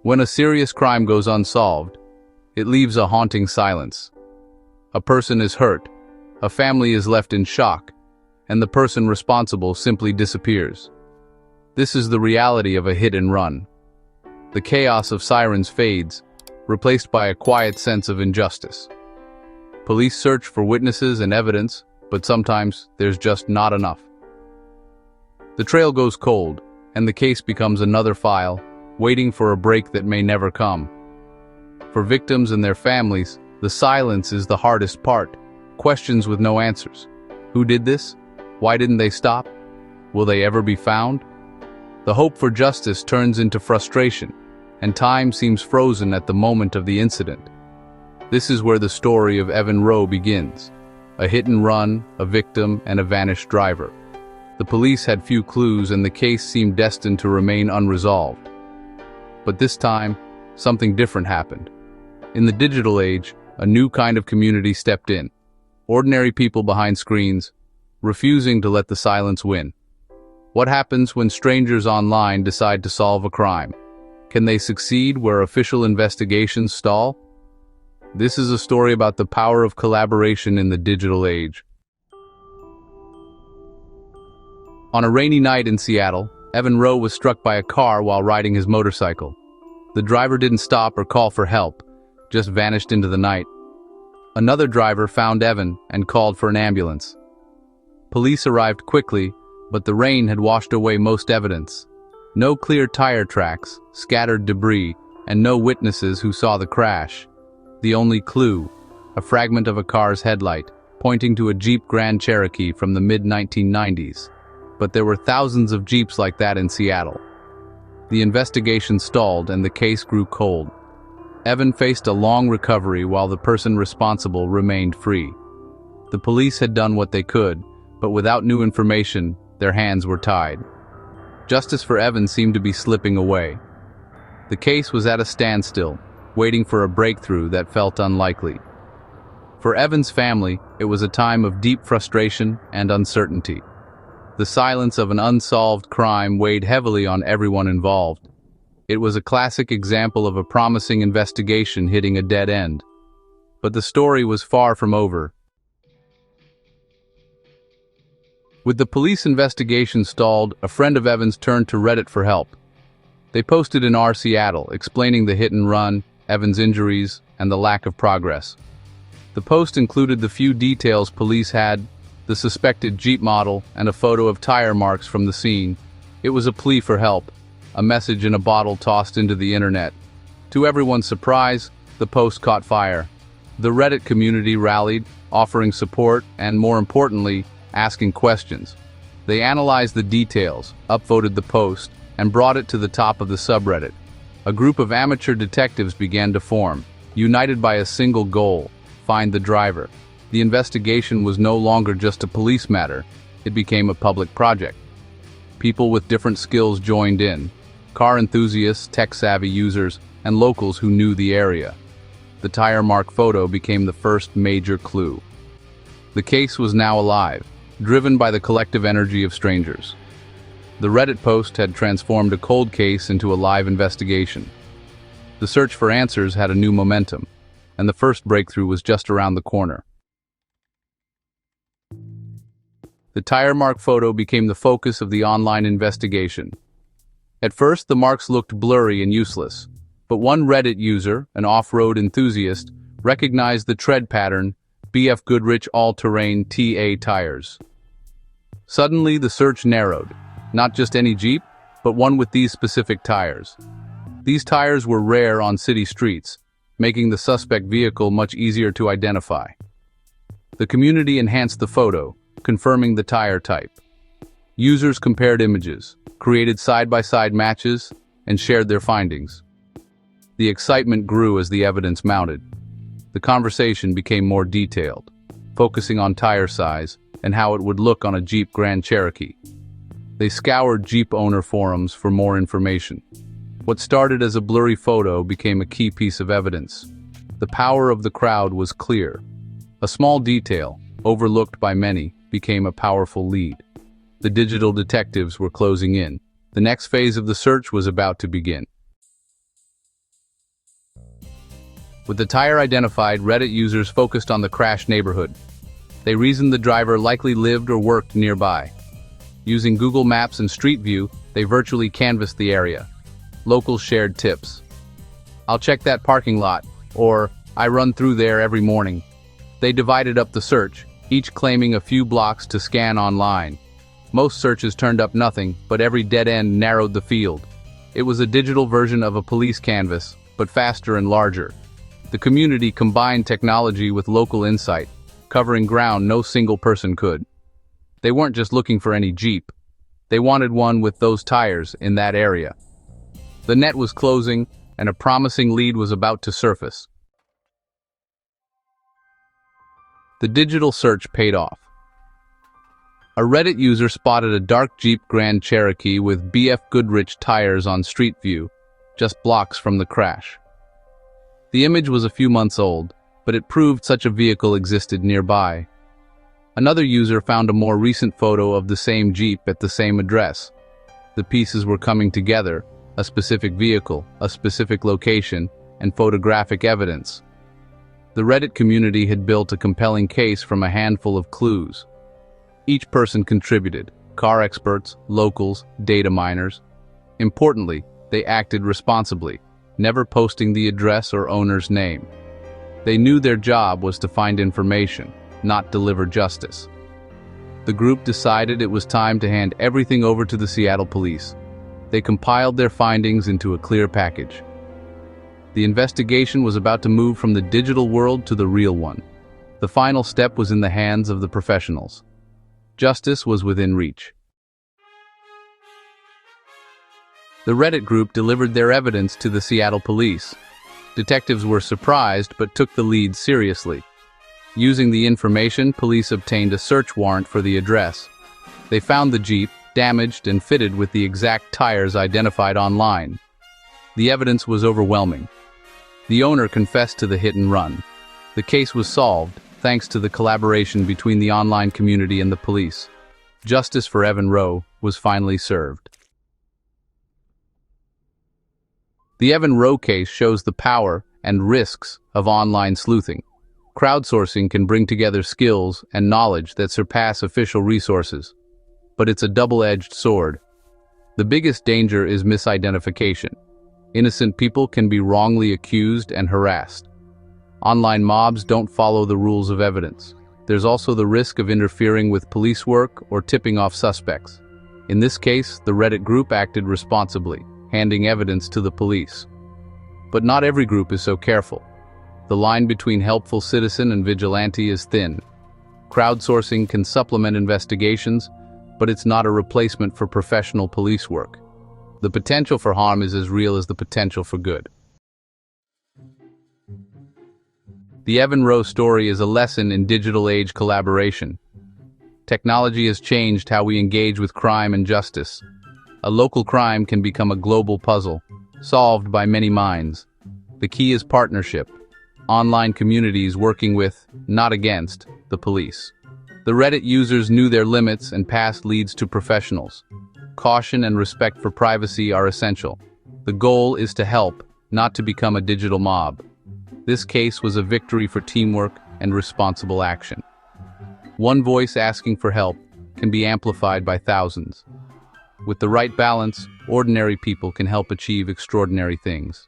When a serious crime goes unsolved, it leaves a haunting silence. A person is hurt, a family is left in shock, and the person responsible simply disappears. This is the reality of a hit and run. The chaos of sirens fades, replaced by a quiet sense of injustice. Police search for witnesses and evidence, but sometimes there's just not enough. The trail goes cold, and the case becomes another file, waiting for a break that may never come. For victims and their families, the silence is the hardest part. Questions with no answers. Who did this? Why didn't they stop? Will they ever be found? The hope for justice turns into frustration, and time seems frozen at the moment of the incident. This is where the story of Evan Rowe begins. A hit and run, a victim, and a vanished driver. The police had few clues, and the case seemed destined to remain unresolved. But this time, something different happened. In the digital age, a new kind of community stepped in. Ordinary people behind screens, refusing to let the silence win. What happens when strangers online decide to solve a crime? Can they succeed where official investigations stall? This is a story about the power of collaboration in the digital age. On a rainy night in Seattle, Evan Rowe was struck by a car while riding his motorcycle. The driver didn't stop or call for help, just vanished into the night. Another driver found Evan and called for an ambulance. Police arrived quickly, but the rain had washed away most evidence. No clear tire tracks, scattered debris, and no witnesses who saw the crash. The only clue, a fragment of a car's headlight, pointing to a Jeep Grand Cherokee from the mid-1990s. But there were thousands of Jeeps like that in Seattle. The investigation stalled and the case grew cold. Evan faced a long recovery while the person responsible remained free. The police had done what they could, but without new information, their hands were tied. Justice for Evan seemed to be slipping away. The case was at a standstill, waiting for a breakthrough that felt unlikely. For Evan's family, it was a time of deep frustration and uncertainty. The silence of an unsolved crime weighed heavily on everyone involved. It was a classic example of a promising investigation hitting a dead end. But the story was far from over. With the police investigation stalled, a friend of Evan's turned to Reddit for help. They posted in Seattle, explaining the hit and run, Evan's injuries, and the lack of progress. The post included the few details police had, the suspected Jeep model, and a photo of tire marks from the scene. It was a plea for help, a message in a bottle tossed into the internet. To everyone's surprise, the post caught fire. The Reddit community rallied, offering support and, more importantly, asking questions. They analyzed the details, upvoted the post, and brought it to the top of the subreddit. A group of amateur detectives began to form, united by a single goal: find the driver. The investigation was no longer just a police matter, it became a public project. People with different skills joined in: car enthusiasts, tech-savvy users, and locals who knew the area. The tire mark photo became the first major clue. The case was now alive, driven by the collective energy of strangers. The Reddit post had transformed a cold case into a live investigation. The search for answers had a new momentum, and the first breakthrough was just around the corner. The tire mark photo became the focus of the online investigation. At first, the marks looked blurry and useless, but one Reddit user, an off-road enthusiast, recognized the tread pattern: BF Goodrich all-terrain TA tires. Suddenly, the search narrowed. Not just any Jeep, but one with these specific tires. These tires were rare on city streets, making the suspect vehicle much easier to identify. The community enhanced the photo, confirming the tire type. Users compared images, created side-by-side matches, and shared their findings. The excitement grew as the evidence mounted. The conversation became more detailed, focusing on tire size and how it would look on a Jeep Grand Cherokee. They scoured Jeep owner forums for more information. What started as a blurry photo became a key piece of evidence. The power of the crowd was clear. A small detail, overlooked by many, became a powerful lead. The digital detectives were closing in. The next phase of the search was about to begin. With the tire identified, Reddit users focused on the crashed neighborhood. They reasoned the driver likely lived or worked nearby. Using Google Maps and Street View, they virtually canvassed the area. Locals shared tips. "I'll check that parking lot," or "I run through there every morning." They divided up the search, each claiming a few blocks to scan online. Most searches turned up nothing, but every dead end narrowed the field. It was a digital version of a police canvas, but faster and larger. The community combined technology with local insight, covering ground no single person could. They weren't just looking for any Jeep. They wanted one with those tires in that area. The net was closing, and a promising lead was about to surface. The digital search paid off. A Reddit user spotted a dark Jeep Grand Cherokee with BF Goodrich tires on Street View, just blocks from the crash. The image was a few months old, but it proved such a vehicle existed nearby. Another user found a more recent photo of the same Jeep at the same address. The pieces were coming together: a specific vehicle, a specific location, and photographic evidence. The Reddit community had built a compelling case from a handful of clues. Each person contributed: car experts, locals, data miners. Importantly, they acted responsibly, never posting the address or owner's name. They knew their job was to find information, not deliver justice. The group decided it was time to hand everything over to the Seattle police. They compiled their findings into a clear package. The investigation was about to move from the digital world to the real one. The final step was in the hands of the professionals. Justice was within reach. The Reddit group delivered their evidence to the Seattle police. Detectives were surprised but took the lead seriously. Using the information, police obtained a search warrant for the address. They found the Jeep, damaged and fitted with the exact tires identified online. The evidence was overwhelming. The owner confessed to the hit and run. The case was solved, thanks to the collaboration between the online community and the police. Justice for Evan Rowe was finally served. The Evan Rowe case shows the power and risks of online sleuthing. Crowdsourcing can bring together skills and knowledge that surpass official resources. But it's a double-edged sword. The biggest danger is misidentification. Innocent people can be wrongly accused and harassed. Online mobs don't follow the rules of evidence. There's also the risk of interfering with police work or tipping off suspects. In this case, the Reddit group acted responsibly, handing evidence to the police. But not every group is so careful. The line between helpful citizen and vigilante is thin. Crowdsourcing can supplement investigations, but it's not a replacement for professional police work. The potential for harm is as real as the potential for good. The Evan Rowe story is a lesson in digital age collaboration. Technology has changed how we engage with crime and justice. A local crime can become a global puzzle, solved by many minds. The key is partnership. Online communities working with, not against, the police. The Reddit users knew their limits and passed leads to professionals. Caution and respect for privacy are essential. The goal is to help, not to become a digital mob. This case was a victory for teamwork and responsible action. One voice asking for help can be amplified by thousands. With the right balance, ordinary people can help achieve extraordinary things.